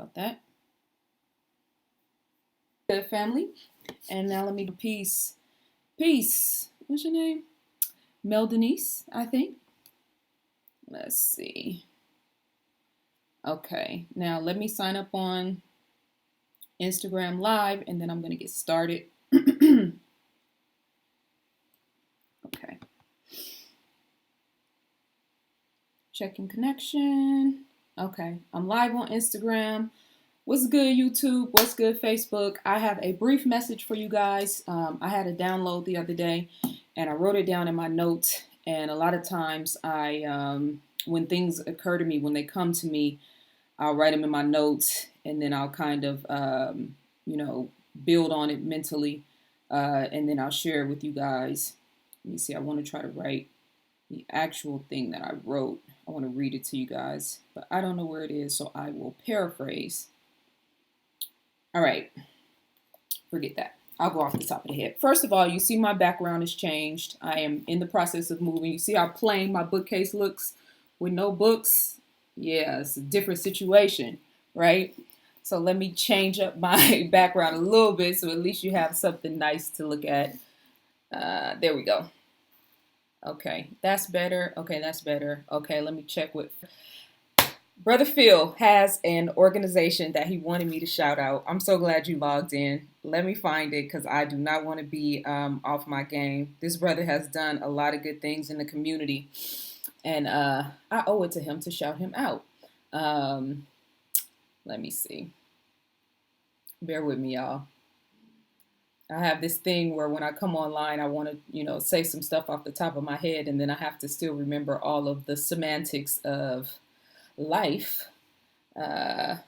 about that. Good family. And now let me do peace. Peace. What's your name? Mel Denise, I think. Let's see. Okay. Now let me sign up on Instagram Live and then I'm going to get started. Okay. Checking connection. Okay. I'm live on Instagram. What's good, YouTube? What's good, Facebook? I have a brief message for you guys. I had a download the other day, and I wrote it down in my notes. And a lot of times, when things occur to me, when they come to me, I'll write them in my notes, and then I'll kind of, build on it mentally, and then I'll share it with you guys. Let me see. I want to try to write the actual thing that I wrote. I want to read it to you guys, but I don't know where it is, so I will paraphrase. All right, forget that. I'll go off the top of the head. First of all, you see my background has changed. I am in the process of moving. You see how plain my bookcase looks with no books? Yeah, it's a different situation, right? So let me change up my background a little bit so at least you have something nice to look at. There we go. Okay, that's better. Okay, that's better. Okay, let me check with... Brother Phil has an organization that he wanted me to shout out. I'm so glad you logged in. Let me find it because I do not want to be off my game. This brother has done a lot of good things in the community, and I owe it to him to shout him out. Let me see. Bear with me, y'all. I have this thing where when I come online, I want to, say some stuff off the top of my head, and then I have to still remember all of the semantics of life. Where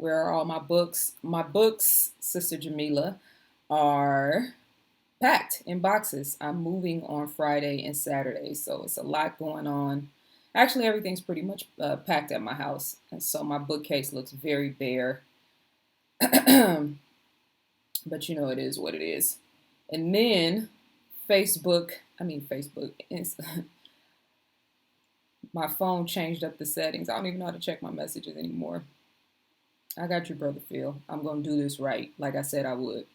are all my books? My books, Sister Jamila, are packed in boxes. I'm moving on Friday and Saturday, so it's a lot going on. Actually, everything's pretty much packed at my house, and so my bookcase looks very bare. But it is what it is. And then Facebook, my phone changed up the settings. I don't even know how to check my messages anymore. I got you, Brother Phil. I'm going to do this right, like I said I would.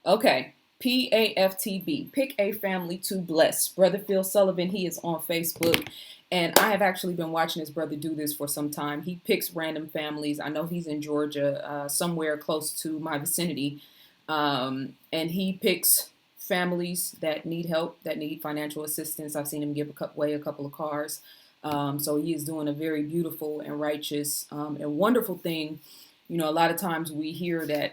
Okay, PAFTB, Pick a Family to Bless. Brother Phil Sullivan, he is on Facebook. And I have actually been watching this brother do this for some time. He picks random families. I know he's in Georgia, somewhere close to my vicinity. And he picks families that need help, that need financial assistance. I've seen him give away a couple of cars. So he is doing a very beautiful and righteous and wonderful thing. A lot of times we hear that,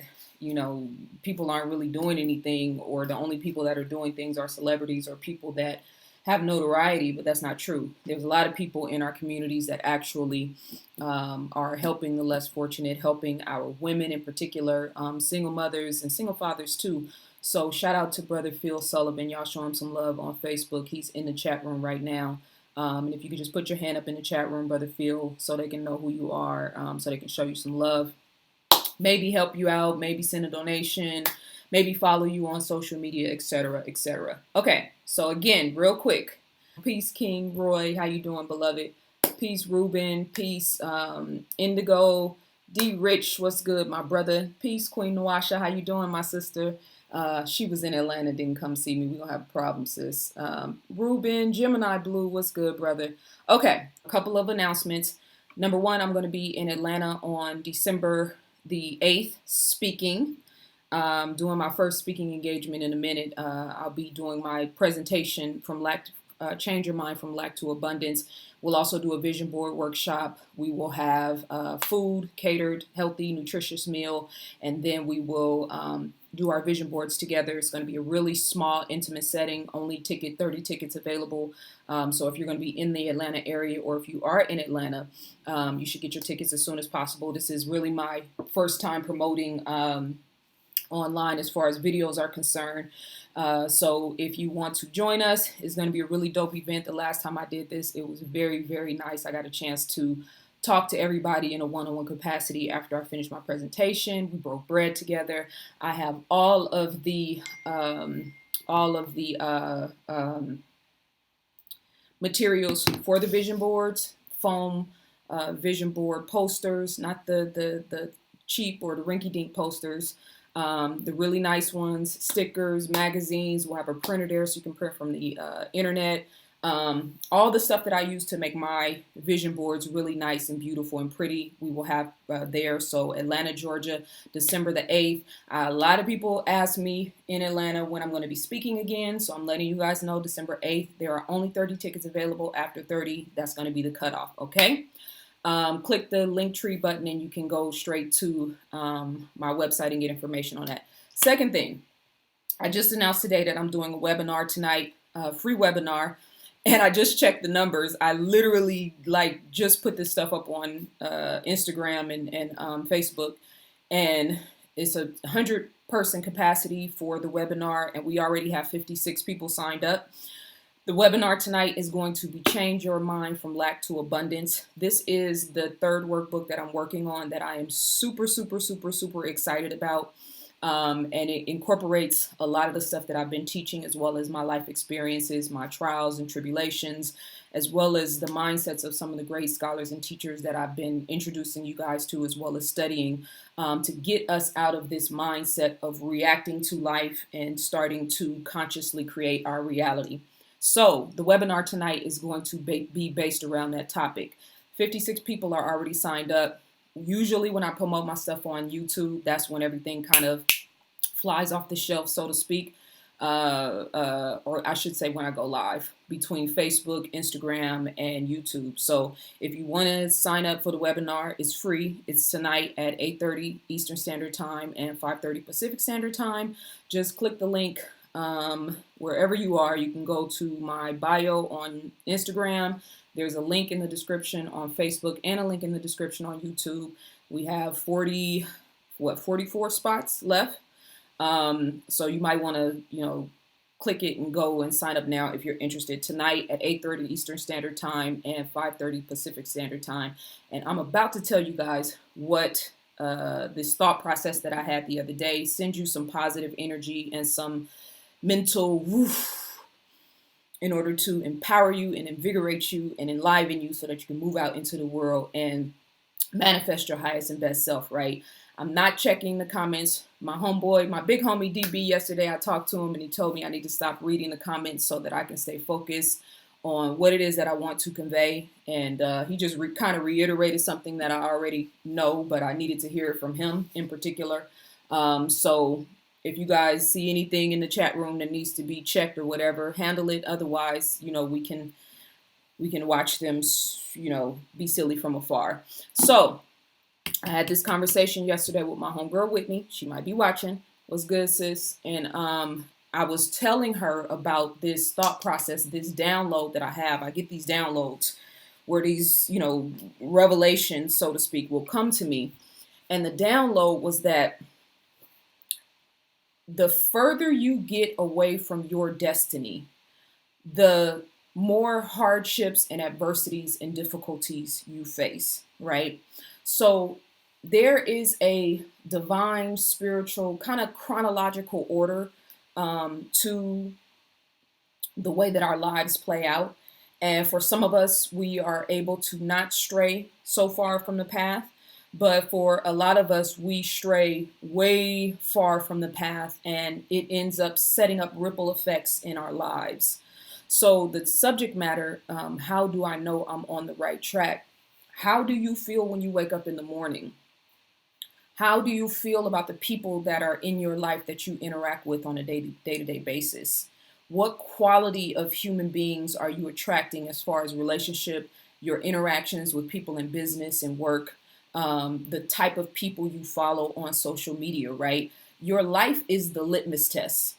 people aren't really doing anything, or the only people that are doing things are celebrities or people that have notoriety, but that's not true. There's a lot of people in our communities that actually are helping the less fortunate, helping our women in particular, single mothers and single fathers too. So shout out to Brother Phil Sullivan. Y'all show him some love on Facebook. He's in the chat room right now. And if you could just put your hand up in the chat room, Brother Phil, so they can know who you are, so they can show you some love, maybe help you out, maybe send a donation, maybe follow you on social media, etc., etc. Okay, so again, real quick. Peace, King Roy. How you doing, beloved? Peace, Ruben. Peace, Indigo. D. Rich, what's good, my brother? Peace, Queen Nawasha. How you doing, my sister? She was in Atlanta, didn't come see me. We don't have a problem, sis. Ruben, Gemini Blue, what's good, brother? Okay, a couple of announcements. Number one, I'm going to be in Atlanta on December the 8th speaking. Doing my first speaking engagement in a minute. I'll be doing my presentation from Change Your Mind from Lack to Abundance. We'll also do a vision board workshop. We will have food, catered, healthy, nutritious meal, and then we will do our vision boards together. It's going to be a really small, intimate setting, only 30 tickets available. So if you're going to be in the Atlanta area, or if you are in Atlanta, you should get your tickets as soon as possible. This is really my first time promoting online as far as videos are concerned. So if you want to join us, it's going to be a really dope event. The last time I did this, it was very, very nice. I got a chance to talk to everybody in a one-on-one capacity after I finished my presentation. We broke bread together. I have all of the materials for the vision boards, foam, vision board posters, not the cheap or the rinky-dink posters. The really nice ones, stickers, magazines. We'll have a printer there so you can print from the internet. All the stuff that I use to make my vision boards really nice and beautiful and pretty, we will have there. So Atlanta, Georgia, December the 8th. A lot of people ask me in Atlanta when I'm going to be speaking again. So I'm letting you guys know December 8th. There are only 30 tickets available. After 30, that's going to be the cutoff. Okay. Click the Linktree button and you can go straight to my website and get information on that. Second thing, I just announced today that I'm doing a webinar tonight, free webinar. And I just checked the numbers. I literally just put this stuff up on Instagram and Facebook, and it's a 100-person capacity for the webinar, and we already have 56 people signed up. The webinar tonight is going to be Change Your Mind from Lack to Abundance. This is the third workbook that I'm working on that I am super, super, super, super excited about. And it incorporates a lot of the stuff that I've been teaching, as well as my life experiences, my trials and tribulations, as well as the mindsets of some of the great scholars and teachers that I've been introducing you guys to, as well as studying, to get us out of this mindset of reacting to life and starting to consciously create our reality. So the webinar tonight is going to be based around that topic. 56 people are already signed up. Usually when I promote my stuff on YouTube, that's when everything kind of flies off the shelf, so to speak. Or I should say when I go live between Facebook, Instagram, and YouTube. So if you want to sign up for the webinar, it's free. It's tonight at 8:30 Eastern Standard Time and 5:30 Pacific Standard Time. Just click the link wherever you are. You can go to my bio on Instagram. There's a link in the description on Facebook and a link in the description on YouTube. We have 44 spots left. So you might want to, click it and go and sign up now if you're interested. Tonight at 8:30 Eastern Standard Time and 5:30 Pacific Standard Time. And I'm about to tell you guys what this thought process that I had the other day, send you some positive energy and some mental woof in order to empower you and invigorate you and enliven you so that you can move out into the world and manifest your highest and best self, right? I'm not checking the comments. My homeboy, my big homie DB, yesterday I talked to him and he told me I need to stop reading the comments so that I can stay focused on what it is that I want to convey. And he just kind of reiterated something that I already know, but I needed to hear it from him in particular. So if you guys see anything in the chat room that needs to be checked or whatever, handle it. Otherwise, we can watch them, be silly from afar. So I had this conversation yesterday with my homegirl Whitney. She might be watching. What's good, sis? And I was telling her about this thought process, this download that I have. I get these downloads where these, revelations, so to speak, will come to me. And the download was that the further you get away from your destiny, the more hardships and adversities and difficulties you face, right? So there is a divine, spiritual, kind of chronological order to the way that our lives play out. And for some of us, we are able to not stray so far from the path. But for a lot of us, we stray way far from the path, and it ends up setting up ripple effects in our lives. So the subject matter, how do I know I'm on the right track? How do you feel when you wake up in the morning? How do you feel about the people that are in your life that you interact with on a day-to-day basis? What quality of human beings are you attracting as far as relationship, your interactions with people in business and work? The type of people you follow on social media, right? Your life is the litmus test.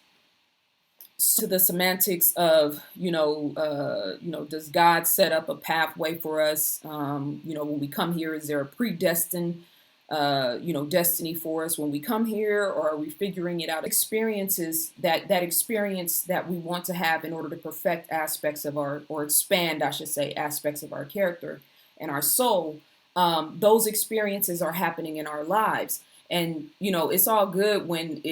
So the semantics of, does God set up a pathway for us? When we come here, is there a predestined, destiny for us when we come here, or are we figuring it out? Experiences that experience that we want to have in order to perfect aspects of or expand, I should say, aspects of our character and our soul. Those experiences are happening in our lives. And, it's all good when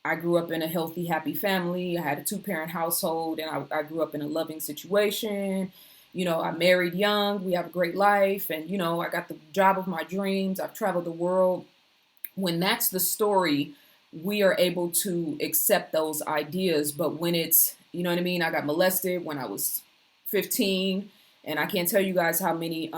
I grew up in a healthy, happy family. I had a 2-parent household, and I grew up in a loving situation. I married young, we have a great life, and, I got the job of my dreams, I've traveled the world. When that's the story, we are able to accept those ideas. But when it's, you know what I mean, I got molested when I was 15, and I can't tell you guys how many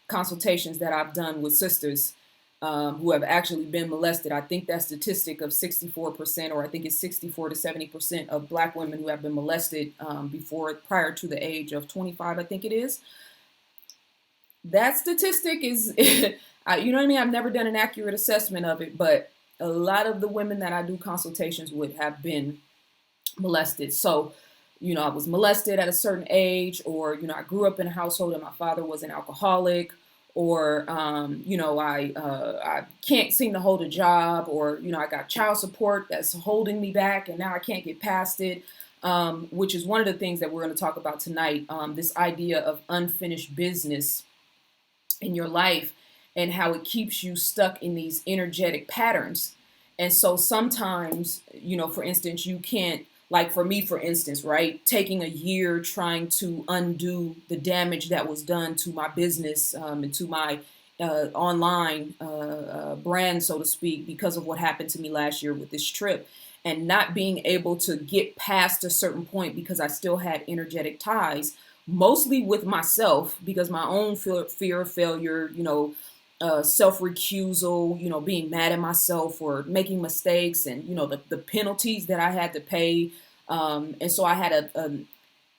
consultations that I've done with sisters who have actually been molested. I think that statistic of 64%, or I think it's 64 to 70% of Black women who have been molested prior to the age of 25, I think it is. That statistic is, you know what I mean? I've never done an accurate assessment of it, but a lot of the women that I do consultations with have been molested. So, I was molested at a certain age, or, I grew up in a household and my father was an alcoholic, or, I can't seem to hold a job, or, I got child support that's holding me back and now I can't get past it, which is one of the things that we're going to talk about tonight. This idea of unfinished business in your life and how it keeps you stuck in these energetic patterns. And so sometimes, for instance, you can't, like for me, for instance, right, taking a year trying to undo the damage that was done to my business and to my online brand, so to speak, because of what happened to me last year with this trip, and not being able to get past a certain point because I still had energetic ties, mostly with myself, because my own fear of failure, self-recusal, being mad at myself for making mistakes, and, the penalties that I had to pay. And so I had an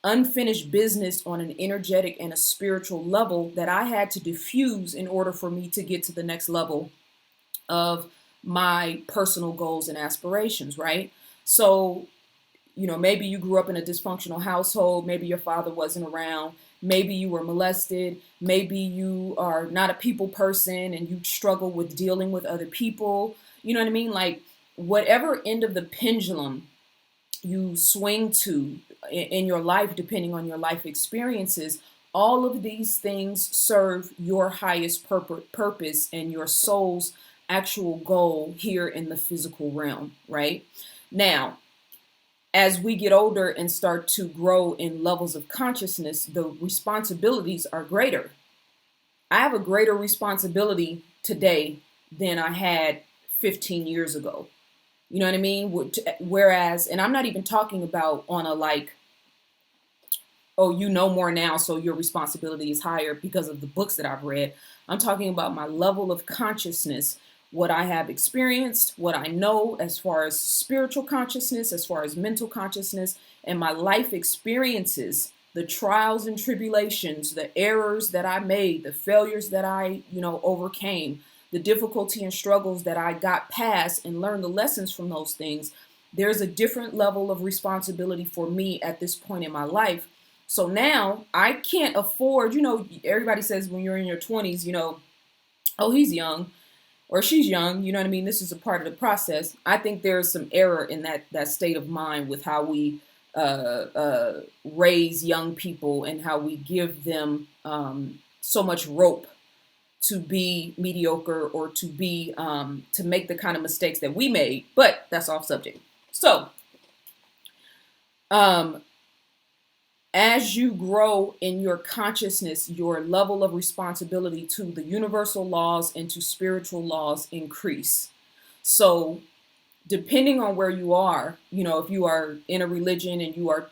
unfinished business on an energetic and a spiritual level that I had to diffuse in order for me to get to the next level of my personal goals and aspirations, right? So, maybe you grew up in a dysfunctional household, maybe your father wasn't around, maybe you were molested, maybe you are not a people person and you struggle with dealing with other people. You know what I mean? Like, whatever end of the pendulum you swing to in your life, depending on your life experiences, all of these things serve your highest purpose and your soul's actual goal here in the physical realm, right? Now, as we get older and start to grow in levels of consciousness, the responsibilities are greater. I have a greater responsibility today than I had 15 years ago. You know what I mean? Whereas, and I'm not even talking about on a like, oh, you know more now, so your responsibility is higher because of the books that I've read. I'm talking about my level of consciousness, what I have experienced, what I know as far as spiritual consciousness, as far as mental consciousness, and my life experiences, the trials and tribulations, the errors that I made, the failures that I, overcame, the difficulty and struggles that I got past and learned the lessons from those things. There's a different level of responsibility for me at this point in my life. So now I can't afford, everybody says when you're in your 20s, oh, he's young or she's young, you know what I mean? This is a part of the process. I think there's some error in that state of mind with how we raise young people and how we give them so much rope to be mediocre or to be to make the kind of mistakes that we made. But that's off subject. So as you grow in your consciousness, your level of responsibility to the universal laws and to spiritual laws increase. So depending on where you are, if you are in a religion and you are,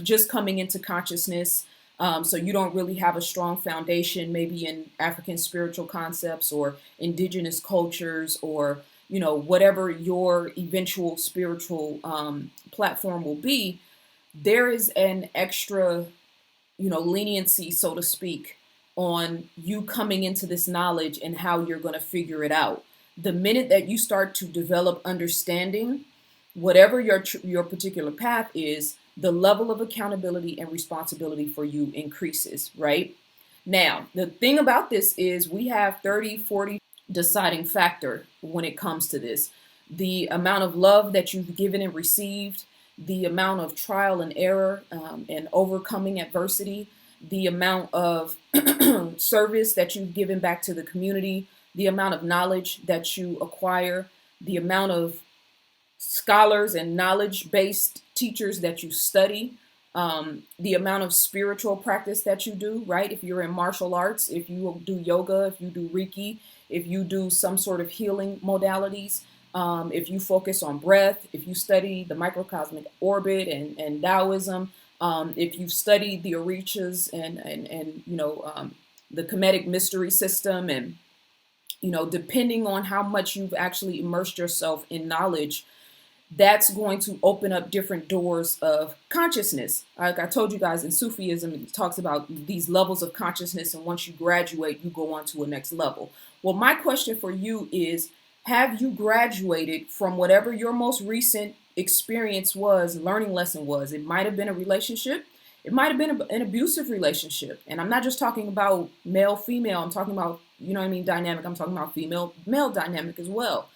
just coming into consciousness, so you don't really have a strong foundation, maybe in African spiritual concepts or indigenous cultures, or, whatever your eventual spiritual platform will be, there is an extra, leniency, so to speak, on you coming into this knowledge and how you're going to figure it out. The minute that you start to develop understanding, whatever your particular path is, the level of accountability and responsibility for you increases, right? Now, the thing about this is we have 30, 40 deciding factor when it comes to this. The amount of love that you've given and received, the amount of trial and error and overcoming adversity, the amount of service that you've given back to the community, the amount of knowledge that you acquire, the amount of scholars and knowledge-based teachers that you study, the amount of spiritual practice that you do, right? If you're in martial arts, if you do yoga, if you do Reiki, if you do some sort of healing modalities, if you focus on breath, if you study the microcosmic orbit and Taoism, if you've studied the orishas and the Kemetic mystery system, and depending on how much you've actually immersed yourself in knowledge, that's going to open up different doors of consciousness. Like I told you guys, in Sufism, it talks about these levels of consciousness, and once you graduate, you go on to a next level. Well, my question for you is, have you graduated from whatever your most recent experience was, learning lesson was? It might have been a relationship. It might have been an abusive relationship. And I'm not just talking about male, female. I'm talking about, dynamic. I'm talking about female, male dynamic as well.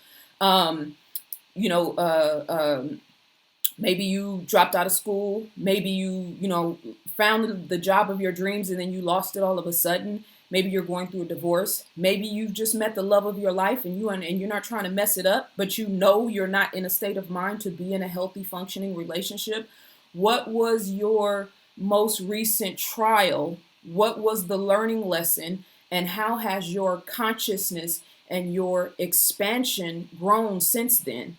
Maybe you dropped out of school. Maybe you found the job of your dreams and then you lost it all of a sudden. Maybe you're going through a divorce. Maybe you've just met the love of your life and you're not trying to mess it up, but you're not in a state of mind to be in a healthy, functioning relationship. What was your most recent trial? What was the learning lesson? And how has your consciousness and your expansion grown since then?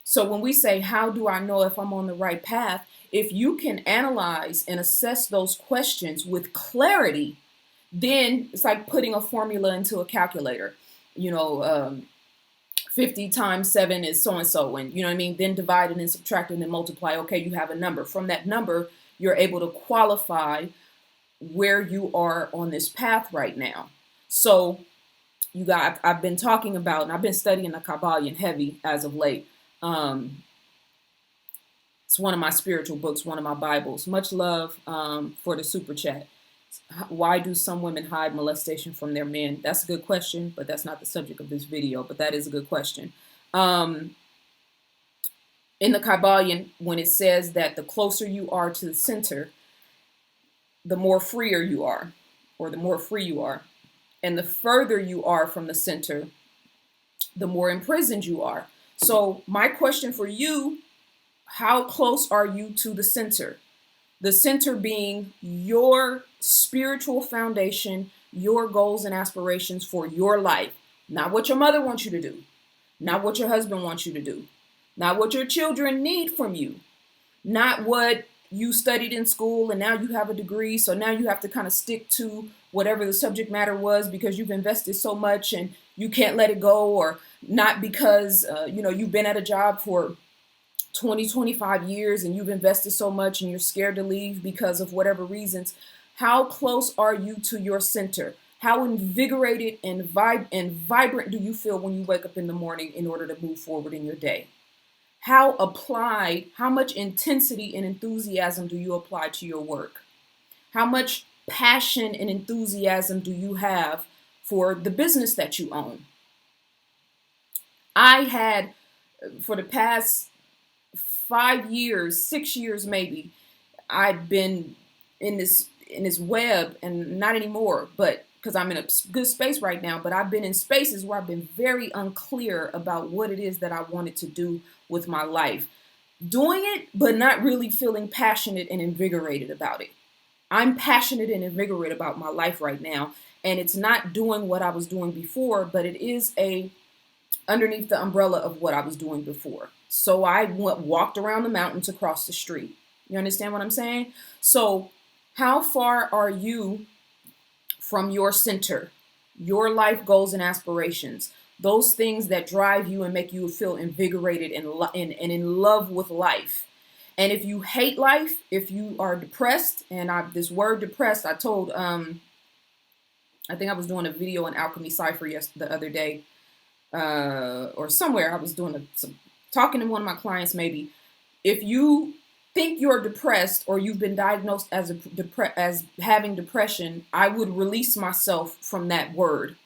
So when we say, how do I know if I'm on the right path? If you can analyze and assess those questions with clarity, then it's like putting a formula into a calculator. 50 times 7 is so-and-so. And then divide it and subtract it and multiply. Okay, you have a number. From that number, you're able to qualify where you are on this path right now. So I've been talking about, and I've been studying the Kabbalion heavy as of late. It's one of my spiritual books, one of my Bibles. Much love for the super chat. Why do some women hide molestation from their men? That's a good question, but that's not the subject of this video, but that is a good question. In the Kabbalion, when it says that the closer you are to the center, the more freer you are, or the more free you are. And the further you are from the center, the more imprisoned you are. So my question for you, how close are you to the center? The center being your spiritual foundation, your goals and aspirations for your life. Not what your mother wants you to do. Not what your husband wants you to do. Not what your children need from you. Not what you studied in school and now you have a degree, so now you have to kind of stick to whatever the subject matter was because you've invested so much and you can't let it go, or not because you've been at a job for 20, 25 years and you've invested so much and you're scared to leave because of whatever reasons. How close are you to your center? How invigorated and vibrant do you feel when you wake up in the morning in order to move forward in your day? How much intensity and enthusiasm do you apply to your work? How much passion and enthusiasm do you have for the business that you own? I had, for the past 5 years, 6 years maybe, I've been in this web, and not anymore, but because I'm in a good space right now, but I've been in spaces where I've been very unclear about what it is that I wanted to do with my life. Doing it, but not really feeling passionate and invigorated about it. I'm passionate and invigorated about my life right now, and it's not doing what I was doing before, but it is underneath the umbrella of what I was doing before. So I walked around the mountain to cross the street. You understand what I'm saying? So how far are you from your center, your life goals and aspirations, those things that drive you and make you feel invigorated and in love with life? And if you hate life, if you are depressed, and this word depressed, I told, I think I was doing a video on Alchemy Cypher the other day, or somewhere I was doing talking to one of my clients maybe. If you think you're depressed or you've been diagnosed as having depression, I would release myself from that word,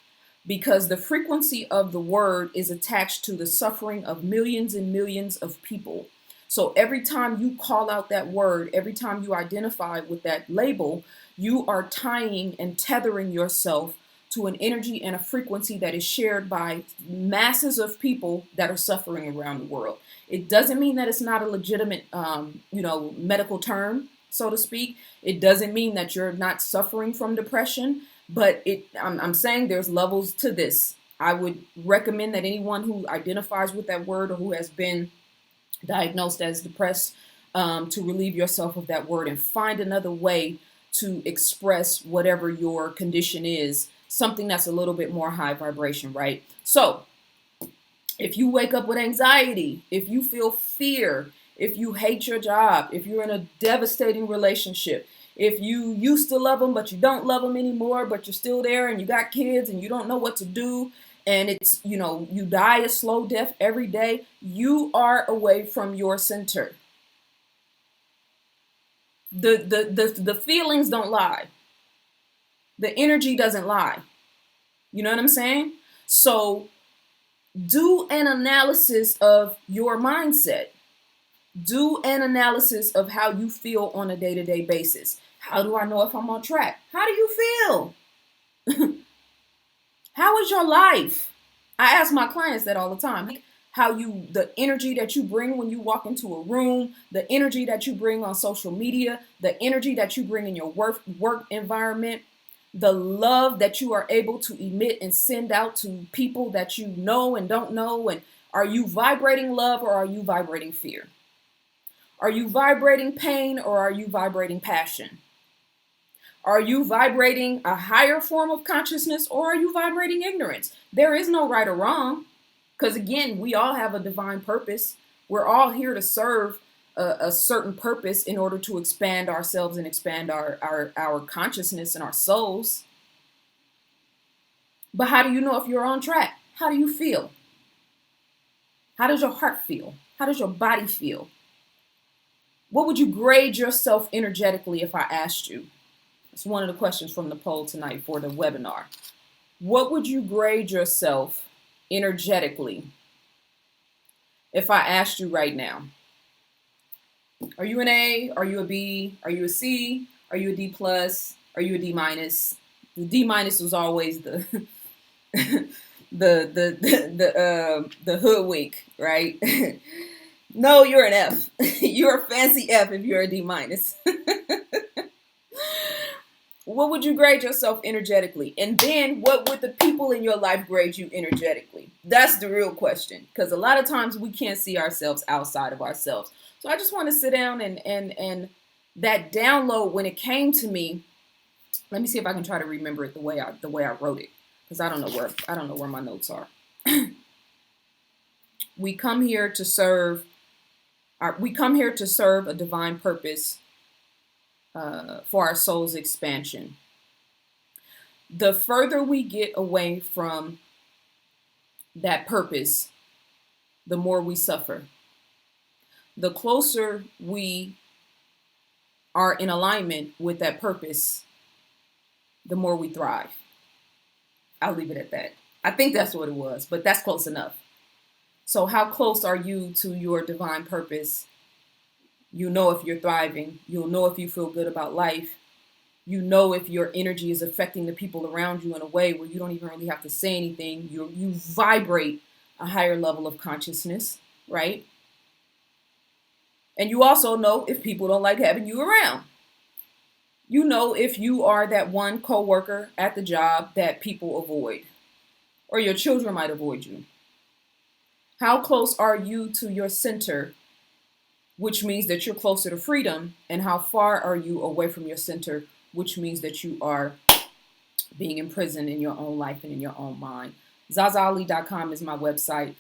because the frequency of the word is attached to the suffering of millions and millions of people. So every time you call out that word, every time you identify with that label, you are tying and tethering yourself to an energy and a frequency that is shared by masses of people that are suffering around the world. It doesn't mean that it's not a legitimate, medical term, so to speak. It doesn't mean that you're not suffering from depression, but I'm saying there's levels to this. I would recommend that anyone who identifies with that word or who has been diagnosed as depressed, to relieve yourself of that word and find another way to express whatever your condition is, something that's a little bit more high vibration, right? So if you wake up with anxiety, if you feel fear, if you hate your job, if you're in a devastating relationship, if you used to love them but you don't love them anymore, but you're still there and you got kids and you don't know what to do, and it's, you die a slow death every day, you are away from your center. The feelings don't lie. The energy doesn't lie. You know what I'm saying? So do an analysis of your mindset. Do an analysis of how you feel on a day-to-day basis. How do I know if I'm on track? How do you feel? How is your life? I ask my clients that all the time. The energy that you bring when you walk into a room, the energy that you bring on social media, the energy that you bring in your work environment, the love that you are able to emit and send out to people that you know and don't know. And are you vibrating love or are you vibrating fear? Are you vibrating pain or are you vibrating passion? Are you vibrating a higher form of consciousness or are you vibrating ignorance? There is no right or wrong. Because again, we all have a divine purpose. We're all here to serve a certain purpose in order to expand ourselves and expand our consciousness and our souls. But how do you know if you're on track? How do you feel? How does your heart feel? How does your body feel? What would you grade yourself energetically if I asked you? It's one of the questions from the poll tonight for the webinar. What would you grade yourself energetically if I asked you right now? Are you an A? Are you a B? Are you a C? Are you a D plus? Are you a D minus? The D minus was always the the hoodwink, right? No, you're an F. You're a fancy F if you're a D minus. What would you grade yourself energetically? And then what would the people in your life grade you energetically? That's the real question. Because a lot of times we can't see ourselves outside of ourselves. So I just want to sit down and that download when it came to me. Let me see if I can try to remember it the way I wrote it. Because I don't know where my notes are. We come here to serve a divine purpose. For our soul's expansion. The further we get away from that purpose, the more we suffer. The closer we are in alignment with that purpose, the more we thrive. I'll leave it at that. I think that's what it was, but that's close enough. So how close are you to your divine purpose? You know if you're thriving. You'll know if you feel good about life. You know if your energy is affecting the people around you in a way where you don't even really have to say anything. You vibrate a higher level of consciousness, right? And you also know if people don't like having you around. You know if you are that one coworker at the job that people avoid, or your children might avoid you. How close are you to your center, which means that you're closer to freedom, and how far are you away from your center, which means that you are being imprisoned in your own life and in your own mind. ZaZaAli.com is my website.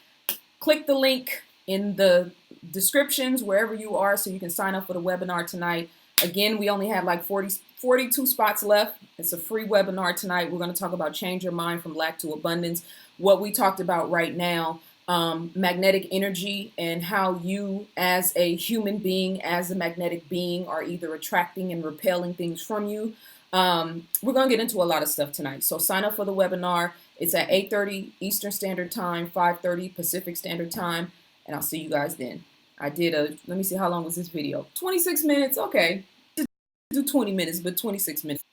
Click the link in the descriptions wherever you are so you can sign up for the webinar tonight. Again, we only have like 42 spots left. It's a free webinar tonight. We're going to talk about change your mind from lack to abundance. What we talked about right now, magnetic energy, and how you as a human being, as a magnetic being, are either attracting and repelling things from you. We're going to get into a lot of stuff tonight. So sign up for the webinar. It's at 8:30 Eastern Standard Time, 5:30 Pacific Standard Time, and I'll see you guys then. Let me see, how long was this video? 26 minutes. Okay. Do 20 minutes, but 26 minutes.